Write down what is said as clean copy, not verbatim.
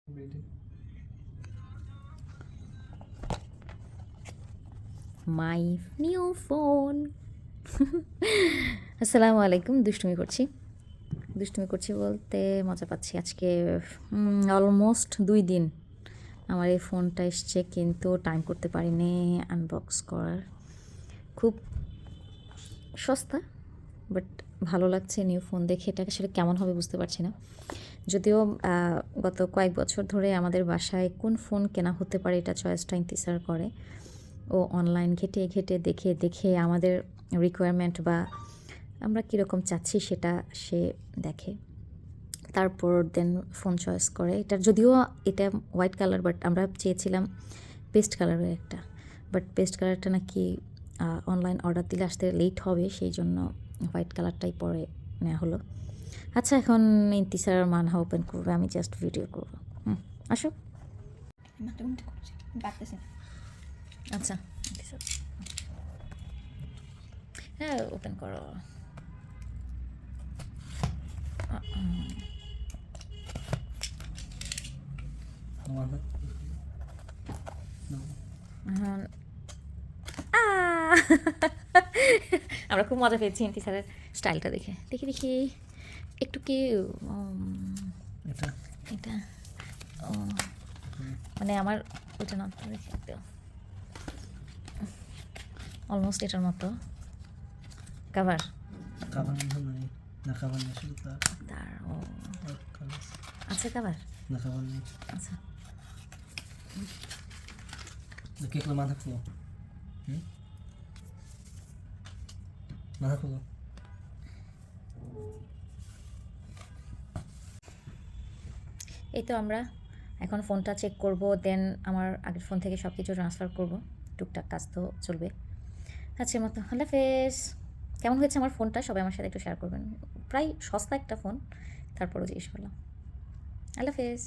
My new phone. আসসালামু আলাইকুম। দুষ্টুমি করছি বলতে মজা পাচ্ছি। আজকে অলমোস্ট 2 দিন আমার এই ফোনটা এসছে, কিন্তু টাইম করতে পারিনি আনবক্স করার। খুব সস্তা, বাট ভালো লাগছে নিউ ফোন দেখে। এটা আসলে কেমন হবে বুঝতে পারছি না। যদিও গত কয়েক বছর ধরে আমাদের বাসায় কোন ফোন কেনা হতে পারে এটা চয়েসটা ইন্তিসার করে। ও অনলাইন ঘেটে ঘেটে দেখে দেখে আমাদের রিকোয়ারমেন্ট বা আমরা কীরকম চাচ্ছি সেটা সে দেখে, তারপর দেন ফোন চয়েস করে। যদিও এটা হোয়াইট কালার, বাট আমরা চেয়েছিলাম পেস্ট কালারের একটা, বাট পেস্ট কালারটা নাকি অনলাইন অর্ডার দিলে আসতে লেট হবে, সেই জন্য হোয়াইট কালারটাই পরে নেওয়া হলো। আচ্ছা, এখন ইন্তিসার মানহা ওপেন করবে, আমি জাস্ট ভিডিও করবো। আসো। আচ্ছা, হ্যাঁ ওপেন করো। হ্যাঁ, আমরা খুব মজা পেয়েছি ইন্তিসারের স্টাইলটা দেখে। দেখি দেখি একটু কি এটা মানে আমার ওইটা না দেখি অলমোস্ট এটার মতো কাভার তার ও আছে কাভার। আচ্ছা, এই তো আমরা এখন ফোনটা চেক করব, দেন আমার আগের ফোন থেকে সব কিছু ট্রান্সফার করব। টুকটাক কাজ তো চলবে। আচ্ছা মতো আল্লাহ হাফেজ। কেমন হয়েছে আমার ফোনটা সবাই আমার সাথে একটু শেয়ার করবেন। প্রায় সস্তা একটা ফোন, তারপরও জিজ্ঞেস করলাম। আল্লাহ হাফেজ।